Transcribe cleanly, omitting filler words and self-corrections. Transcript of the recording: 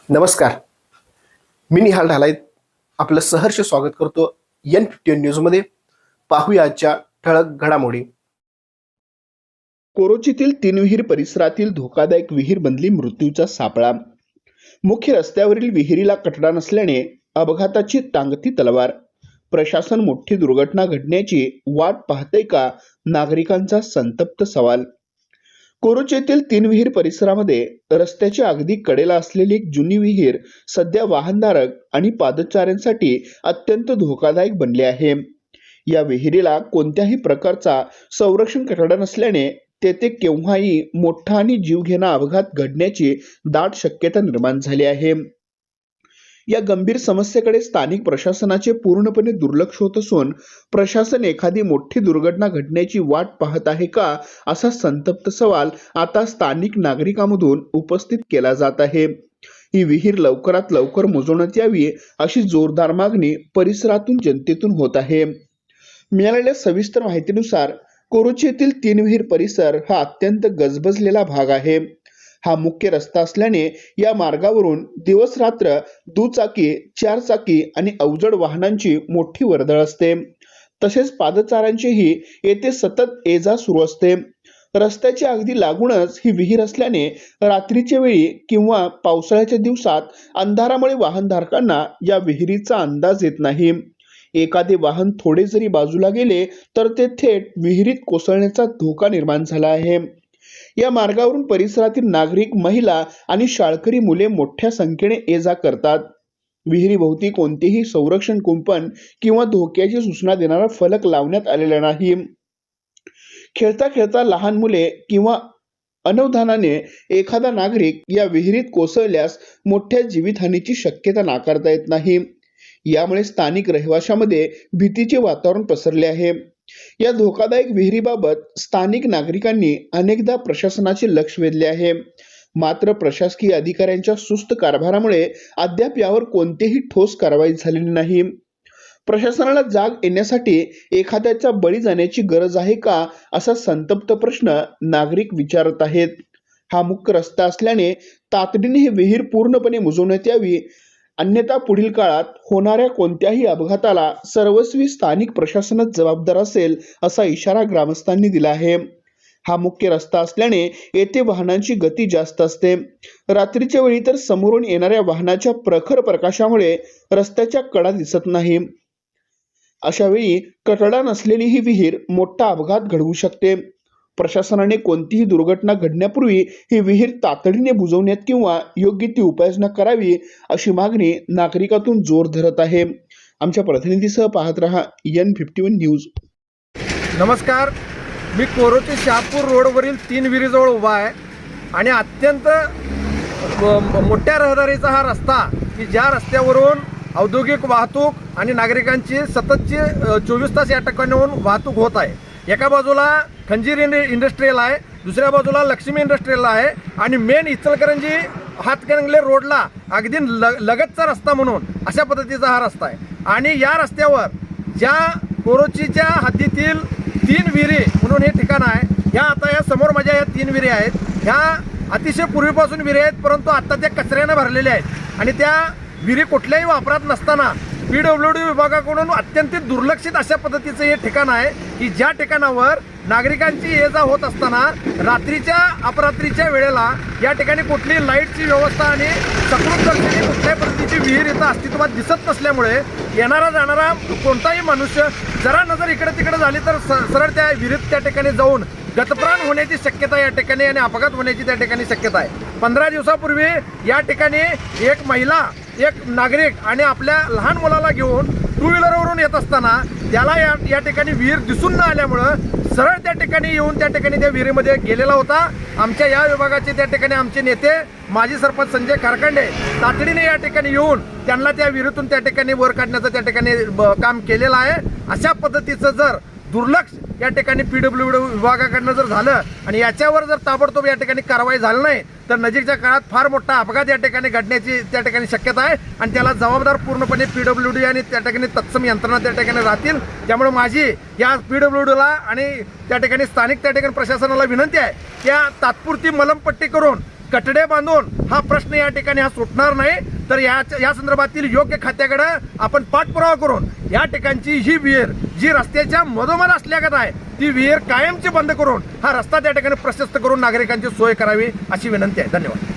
नमस्कार. मी निहाल ढालाय आपलं सहर्ष स्वागत करतो N15 न्यूजमध्ये. पाहूया आजच्या ठळक घडामोडी. कोरोचीतील 3 विहीर परिसरातील धोकादायक विहीर बनली मृत्यूचा सापळा. मुख्य रस्त्यावरील विहिरीला कठडा नसल्याने अपघाताची टांगती तलवार. प्रशासन मोठी दुर्घटना घडण्याची वाट पाहते का, नागरिकांचा संतप्त सवाल. कोरोची येथील 3 विहीर परिसरामध्ये रस्त्याच्या अगदी कडेला असलेली एक जुनी विहीर सध्या वाहनधारक आणि पादचाऱ्यांसाठी अत्यंत धोकादायक बनली आहे. या विहिरीला कोणत्याही प्रकारचा संरक्षण कठडा नसल्याने तेथे केव्हाही मोठा आणि जीवघेणा अपघात घडण्याची दाट शक्यता निर्माण झाली आहे. या गंभीर समस्येकडे स्थानिक प्रशासनाचे पूर्णपणे दुर्लक्ष होत असून प्रशासन एखादी मोठी दुर्घटना घडण्याची वाट पाहत आहे का, असा संतप्त सवाल आता स्थानिक नागरिकांमधून उपस्थित केला जात आहे. ही विहीर लवकरात लवकर मुजवण्यात यावी अशी जोरदार मागणी परिसरातून जनतेतून होत आहे. मिळालेल्या सविस्तर माहितीनुसार कोरोची येथील 3 विहीर परिसर हा अत्यंत गजबजलेला भाग आहे. हा मुख्य रस्ता असल्याने या मार्गावरून दिवस रात्र दुचाकी, 4 चाकी आणि अवजड वाहनांची मोठी वर्दळ असते. तसेच पादचाऱ्यांचीही येथे सतत ये-जा सुरू असते. रस्त्याच्या अगदी लागूनच ही विहीर असल्याने रात्रीच्या वेळी किंवा पावसाळ्याच्या दिवसात अंधारामुळे वाहनधारकांना या विहिरीचा अंदाज येत नाही. एखादे वाहन थोडे जरी बाजूला गेले तर ते थेट विहिरीत कोसळण्याचा धोका निर्माण झाला आहे. या मार्गावरून परिसरातील नागरिक, महिला आणि शाळकरी मुले मोठ्या संख्येने ये-जा करतात. विहिरीभोवती कोणतेही संरक्षण कुंपण किंवा धोक्याची सूचना देणारा फलक लावण्यात आलेला नाही. खेळता खेळता लहान मुले किंवा अनवधानाने एखादा नागरिक या विहिरीत कोसळल्यास मोठ्या जीवितहानीची शक्यता नाकारता येत नाही. यामुळे स्थानिक रहिवाशांमध्ये भीतीचे वातावरण पसरले आहे. या धोकादायक विहिरीबाबत स्थानिक नागरिकांनी अनेकदा प्रशासनाचे लक्ष वेधले आहे. मात्र प्रशासकीय अधिकाऱ्यांच्या सुस्त कारभारामुळे अद्याप यावर कोणतीही ठोस कारवाई झालेली नाही. प्रशासनाला जाग येण्यासाठी एखाद्याचा बळी जाण्याची गरज आहे का, असा संतप्त प्रश्न नागरिक विचारत आहेत. हा मुख्य रस्ता असल्याने तातडीने ही विहीर पूर्णपणे मुजवण्यात यावी, अन्यथा पुढील काळात होणाऱ्या कोणत्याही अपघाताला सर्वस्वी स्थानिक प्रशासनच जबाबदार असेल, असा इशारा ग्रामस्थांनी दिला आहे. हा मुख्य रस्ता असल्याने येथे वाहनांची गती जास्त असते. रात्रीच्या वेळी तर समोरून येणाऱ्या वाहनाच्या प्रखर प्रकाशामुळे रस्त्याच्या कडा दिसत नाही. अशा वेळी कठडा नसलेली ही विहीर मोठा अपघात घडवू शकते. प्रशासनाने कोणतीही दुर्घटना घडण्यापूर्वी ही विहीर तातडीने बुजवण्यात किंवा योग्य ती उपाययोजना करावी, अशी मागणी नागरिकातून जोर धरत आहे. आमच्या प्रतिनिधीसह पाहत रहा N15 न्यूज. नमस्कार. मी कोरोची शहापूर रोडवरील 3 विहिरीजवळ उभा आहे आणि अत्यंत मोठ्या रहदारीचा हा रस्ता, की ज्या रस्त्यावरून औद्योगिक वाहतूक आणि नागरिकांची सततची 24 तास या ठिकाणाहून वाहतूक होत आहे. एका बाजूला खंजीर इंडस्ट्रियल आहे, दुसऱ्या बाजूला लक्ष्मी इंडस्ट्रियल आहे आणि मेन इचलकरंजी हातकणंगले रोडला अगदी लगतचा रस्ता म्हणून अशा पद्धतीचा हा रस्ता आहे. आणि या रस्त्यावर ज्या कोरोचीच्या हद्दीतील 3 विहिरी म्हणून हे ठिकाण आहे, ह्या आता या समोर माझ्या या 3 विहिरी आहेत. ह्या अतिशय पूर्वीपासून विहिरी आहेत, परंतु आता त्या कचऱ्याने भरलेल्या आहेत आणि त्या विहिरी कुठल्याही वापरात नसताना PWD विभागाकडून अत्यंत दुर्लक्षित अशा पद्धतीचं हे ठिकाण आहे, की ज्या ठिकाणावर नागरिकांची ये-जा होत असताना रात्रीच्या अपरात्रीच्या वेळेला या ठिकाणी कुठलीही लाईटची व्यवस्था आणि सकृत दर्शनी कुठल्याही पद्धतीची विहीर इथं अस्तित्वात दिसत नसल्यामुळे येणारा जाणारा कोणताही मनुष्य जरा नजर इकडे तिकडे झाली तर सरळ त्या विहिरीत त्या ठिकाणी जाऊन गतप्राण होण्याची शक्यता या ठिकाणी आणि अपघात होण्याची त्या ठिकाणी शक्यता आहे. 15 दिवसापूर्वी या ठिकाणी एक महिला, एक नागरिक आणि आपल्या लहान मुलाला घेऊन 2 व्हीलरवरून येत असताना त्याला या ठिकाणी विहीर दिसून न आल्यामुळं सरळ त्या ठिकाणी येऊन त्या ठिकाणी त्या विहिरीमध्ये गेलेला होता. आमच्या या विभागाचे त्या ठिकाणी आमचे नेते माजी सरपंच संजय खारखंडे तातडीने या ठिकाणी येऊन त्यांना त्या विहिरीतून त्या ठिकाणी वर काढण्याचं त्या ठिकाणी काम केलेलं आहे. अशा पद्धतीचं जर दुर्लक्ष या ठिकाणी PWD विभागाकडनं जर झालं आणि याच्यावर जर ताबडतोब या ठिकाणी कारवाई झाली नाही तर नजीकच्या काळात फार मोठा अपघात या ठिकाणी घडण्याची त्या ठिकाणी शक्यता आहे आणि त्याला जबाबदार पूर्णपणे PWD आणि त्या ठिकाणी तत्सम यंत्रणा त्या ठिकाणी राहतील. त्यामुळे माझी या PWDला आणि त्या ठिकाणी स्थानिक त्या ठिकाणी प्रशासनाला विनंती आहे की तात्पुरती मलमपट्टी करून कटडे बांधून हा प्रश्न या ठिकाणी हा सुटणार नाही, तर या संदर्भातील योग्य खात्याकडे आपण पाठपुरावा करून या ठिकाणची ही विहीर जी रस्त्याच्या मधोमध असल्यागत आहे ती विहीर कायमची बंद करून हा रस्ता त्या ठिकाणी प्रशस्त करून नागरिकांची सोय करावी अशी विनंती आहे. धन्यवाद.